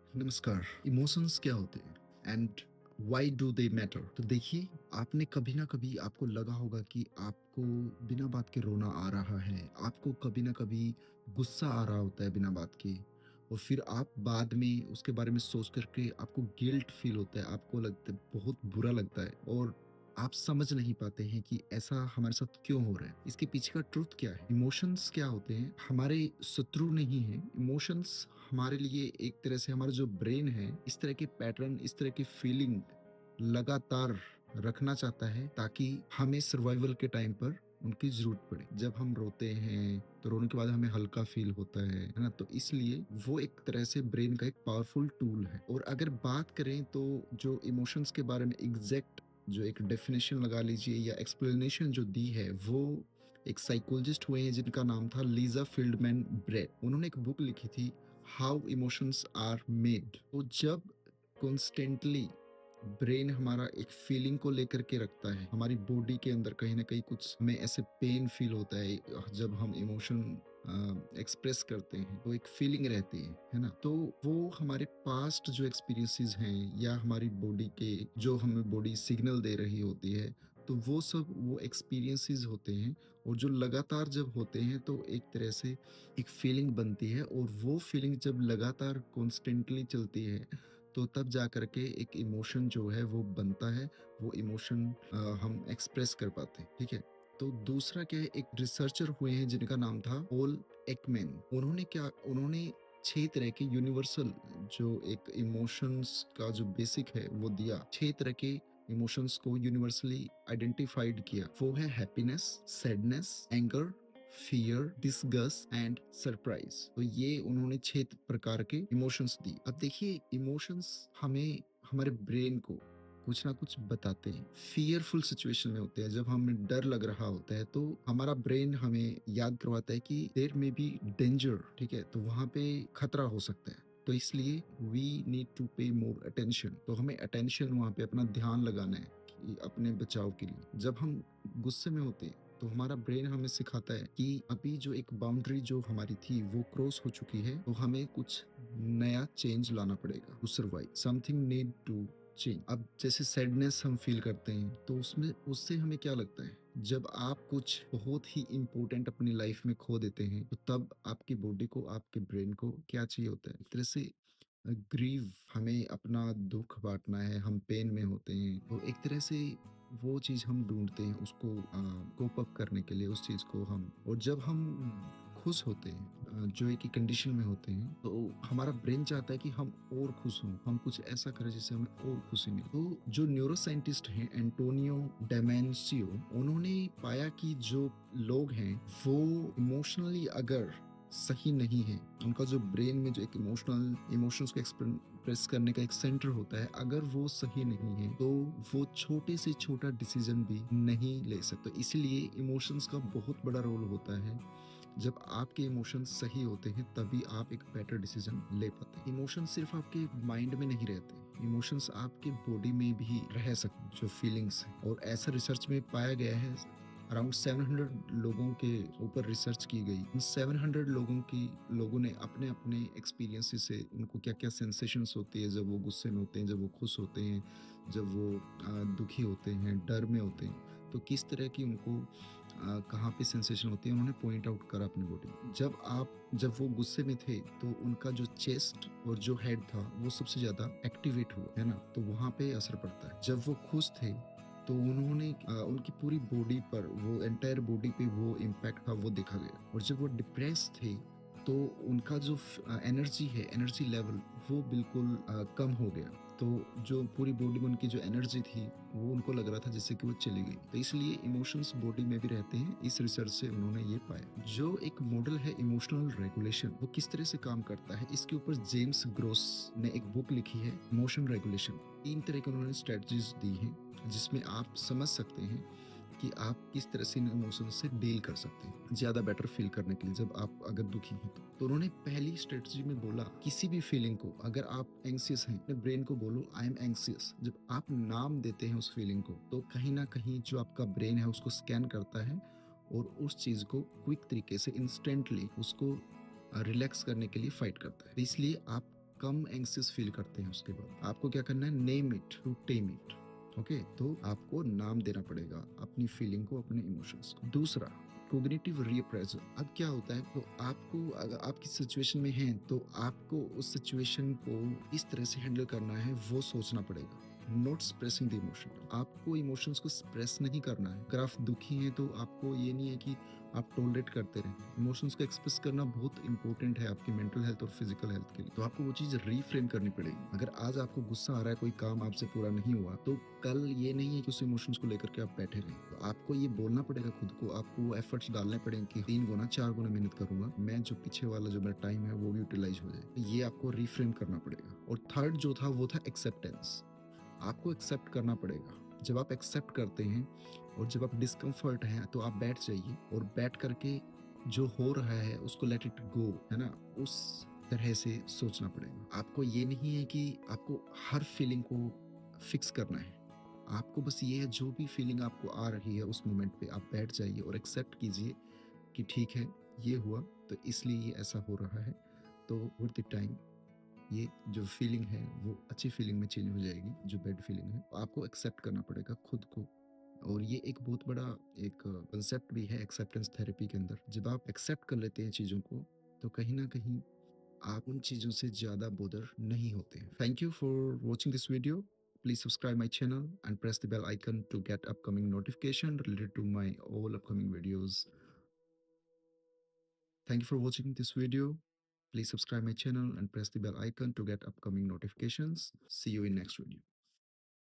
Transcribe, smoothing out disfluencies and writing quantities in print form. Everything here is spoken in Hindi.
नमस्कार। इमोशंस क्या होते हैं and why do they matter? तो देखिए, आपने कभी ना कभी आपको लगा होगा कि आपको बिना बात के रोना आ रहा है, आपको कभी ना कभी गुस्सा आ रहा होता है बिना बात के, और फिर आप बाद में उसके बारे में सोच करके आपको गिल्ट फील होता है, आपको लगता है बहुत बुरा लगता है, और आप समझ नहीं पाते हैं कि ऐसा हमारे साथ क्यों हो रहा है। इसके पीछे का ट्रुथ क्या है? इमोशंस क्या होते हैं? हमारे शत्रु नहीं है। इमोशंस हमारे लिए एक तरह से हमारा जो ब्रेन है, इस तरह के पैटर्न, इस तरह की फीलिंग लगातार रखना चाहता है, ताकि हमें सर्वाइवल के टाइम पर उनकी ज़रूरत पड़े। जब हम रोते हैं, तो रोने के बाद हमें हल्का फ़ील होता है ना? तो इसलिए वो एक तरह से ब्रेन का एक पावरफुल टूल है। और अगर बात करें तो जो इमोशंस के बारे में एग्ज़ैक्ट जो एक डेफ़िनेशन लगा लीजिए या एक्सप्लेनेशन जो दी है, वो एक साइकोलॉजिस्ट हुए हैं जिनका नाम था लीज़ा फील्डमैन ब्रेट। उन्होंने एक बुक लिखी थी, हाउ इमोशंस आर मेड। तो जब कॉन्स्टेंटली ब्रेन हमारा एक फीलिंग को लेकर के रखता है, हमारी बॉडी के अंदर कहीं न कहीं कुछ हमें ऐसे पेन फील होता है, जब हम इमोशन एक्सप्रेस करते हैं, तो एक फीलिंग रहती है ना? तो वो हमारे पास्ट जो एक्सपीरियंसेस हैं या हमारी बॉडी के जो हमें बॉडी सिग्नल दे रही होती है, तो वो सब वो एक्सपीरियंसेस होते हैं, और जो लगातार जब होते हैं तो एक तरह से एक फीलिंग बनती है, और वो फीलिंग जब लगातार कॉन्स्टेंटली चलती है, तो तब जा कर के एक इमोशन जो है वो बनता है, वो इमोशन हम एक्सप्रेस कर पाते हैं, ठीक है? तो दूसरा क्या है, एक रिसर्चर हुए हैं जिनका नाम था पॉल एकमैन। उन्होंने 6 तरह के यूनिवर्सल जो एक इमोशंस का जो बेसिक है वो दिया। 6 तरह के इमोशंस को यूनिवर्सली आइडेंटिफाइड किया। वो है happiness, sadness, anger, fear, disgust and surprise. तो ये उन्होंने 6 प्रकार के इमोशंस दी। अब देखिए, इमोशंस हमें हमारे ब्रेन को कुछ ना कुछ बताते हैं। फियरफुल सिचुएशन में होते हैं, जब हमें डर लग रहा होता है, तो हमारा ब्रेन हमें याद करवाता है कि देयर मे बी डेंजर, ठीक है? तो वहाँ पे खतरा हो सकता है। तो इसलिए वी नीड टू पे मोर अटेंशन। तो हमें अटेंशन वहाँ पे अपना ध्यान लगाना है कि अपने बचाव के लिए। जब हम गुस्से में होते हैं, तो हमारा ब्रेन हमें सिखाता है कि अभी जो एक बाउंड्री जो हमारी थी वो क्रॉस हो चुकी है, तो हमें कुछ नया चेंज लाना पड़ेगा to survive, something need to change. अब जैसे सैडनेस हम फील करते हैं, तो उसमें उससे हमें क्या लगता है, जब आप कुछ बहुत ही इंपॉर्टेंट अपनी लाइफ में खो देते हैं, तो तब आपकी बॉडी को, आपके ब्रेन को क्या चाहिए होता है, एक तरह से ग्रीव, हमें अपना दुख बांटना है, हम पेन में होते हैं, तो एक तरह से वो चीज़ हम ढूँढते हैं उसको कोप अप करने के लिए, उस चीज़ को हम। और जब हम खुश होते हैं, जो एक ही कंडीशन में होते हैं, तो हमारा ब्रेन चाहता है कि हम और खुश हों, हम कुछ ऐसा करें जिससे हमें और खुशी मिले। तो जो न्यूरो साइंटिस्ट हैं एंटोनियो डेमेंसियो, उन्होंने पाया कि जो लोग हैं वो इमोशनली अगर सही नहीं है, उनका जो ब्रेन में जो एक इमोशंस को एक्सप्रेस करने का एक सेंटर होता है, अगर वो सही नहीं है, तो वो छोटे से छोटा डिसीजन भी नहीं ले सकते। इसलिए इमोशंस का बहुत बड़ा रोल होता है। जब आपके इमोशंस सही होते हैं, तभी आप एक बेटर डिसीजन ले पाते हैं। इमोशंस सिर्फ आपके माइंड में नहीं रहते, इमोशंस आपके बॉडी में भी रह सकते, जो फीलिंग्स हैं। और ऐसा रिसर्च में पाया गया है, अराउंड 700 लोगों के ऊपर रिसर्च की गई। उन 700 लोगों ने अपने अपने एक्सपीरियंसेस से उनको क्या क्या सेंसेशंस होती है जब वो गुस्से में होते हैं, जब वो खुश होते हैं, जब वो दुखी होते हैं, डर में होते हैं, तो किस तरह की उनको कहाँ पे सेंसेशन होती है, उन्होंने पॉइंट आउट करा अपनी बॉडी में। जब वो गुस्से में थे, तो उनका जो चेस्ट और जो हेड था वो सबसे ज्यादा एक्टिवेट हुआ, है ना? तो वहां पे असर पड़ता है। जब वो खुश थे, तो उन्होंने उनकी पूरी बॉडी पर, वो एंटायर बॉडी पे वो इम्पैक्ट था, वो देखा गया। और जब वो डिप्रेस थे, तो उनका जो एनर्जी है, एनर्जी लेवल, वो बिल्कुल कम हो गया। तो जो पूरी बॉडी में उनकी जो एनर्जी थी, वो उनको लग रहा था जैसे कि वो चली गई। तो इसलिए इमोशंस बॉडी में भी रहते हैं, इस रिसर्च से उन्होंने ये पाया। जो एक मॉडल है इमोशनल रेगुलेशन, वो किस तरह से काम करता है, इसके ऊपर जेम्स ग्रोस ने एक बुक लिखी है, इमोशन रेगुलेशन। 3 तरह के उन्होंने स्ट्रेटजीज दी हैं, जिसमें आप समझ सकते हैं कि आप किस तरह से इन इमोशंस से डील कर सकते हैं ज्यादा बेटर फील करने के लिए, जब आप अगर दुखी हैं। तो उन्होंने पहली स्ट्रेटजी में बोला, किसी भी फीलिंग को, अगर आप एंग्सियस हैं, अपने ब्रेन को बोलो आई एम एंग्सियस। जब आप नाम देते हैं उस फीलिंग को, तो कहीं ना कहीं जो आपका ब्रेन है उसको स्कैन करता है, और उस चीज को क्विक तरीके से, इंस्टेंटली उसको रिलैक्स करने के लिए फाइट करता है। तो इसलिए आप कम एंग्ज़ियस फ़ील करते हैं उसके बाद। आपको क्या करना है, name it to tame it. Okay? तो आपको नाम देना पड़ेगा अपनी फ़ीलिंग को, अपने इमोशंस को। दूसरा, कॉग्निटिव रिअप्रेज़ल। अब क्या होता है, तो आपको अगर आप किस सिचुएशन में हैं, तो आपको उस सिचुएशन को इस तरह से हैंडल करना है, वो सोचना पड़ेगा। Not expressing the emotion. आपको इमोशंस को एक्सप्रेस नहीं करना है। अगर आप दुखी हैं, तो आपको ये नहीं है कि आप टॉलरेट करते रहें। इमोशंस को एक्सप्रेस करना बहुत इंपॉर्टेंट है आपकी मेंटल हेल्थ और फिजिकल हेल्थ के लिए। तो आपको वो चीज़ रीफ्रेम करनी पड़ेगी। अगर आज आपको गुस्सा आ रहा है, कोई काम आपसे पूरा नहीं हुआ, तो कल ये नहीं है कि उस इमोशंस को लेकर के आप बैठे रहें। तो आपको ये बोलना पड़ेगा खुद को, आपको वो एफर्ट्स डालने पड़ेंगे कि 3 गुना 4 गुना मेहनत करूँगा। मैं जो पीछे वाला जो मेरा टाइम है, वो भी यूटिलाइज़ हो जाए। तो ये आपको रीफ्रेम करना पड़ेगा। और थर्ड जो था, वो था एक्सेप्टेंस। आपको एक्सेप्ट करना पड़ेगा। जब आप एक्सेप्ट करते हैं और जब आप डिस्कम्फर्ट हैं, तो आप बैठ जाइए और बैठ करके जो हो रहा है उसको लेट इट गो, है ना? उस तरह से सोचना पड़ेगा। आपको ये नहीं है कि आपको हर फीलिंग को फिक्स करना है। आपको बस ये है, जो भी फीलिंग आपको आ रही है उस मोमेंट पे आप बैठ जाइए और एक्सेप्ट कीजिए कि ठीक है, ये हुआ तो इसलिए ये ऐसा हो रहा है। तो विद द टाइम ये जो फीलिंग है वो अच्छी फीलिंग में चेंज हो जाएगी, जो बैड फीलिंग है। आपको एक्सेप्ट करना पड़ेगा खुद को। और ये एक बहुत बड़ा एक कंसेप्ट भी है एक्सेप्टेंस थेरेपी के अंदर। जब आप एक्सेप्ट कर लेते हैं चीज़ों को, तो कहीं न कहीं आप उन चीज़ों से ज़्यादा बॉदर नहीं होते हैं। Thank you for watching this video. Please subscribe my channel and press the bell icon to get upcoming notification related to my all upcoming videos. Thank you for watching this video. Please subscribe my channel and press the bell icon to get upcoming notifications. See you in next video.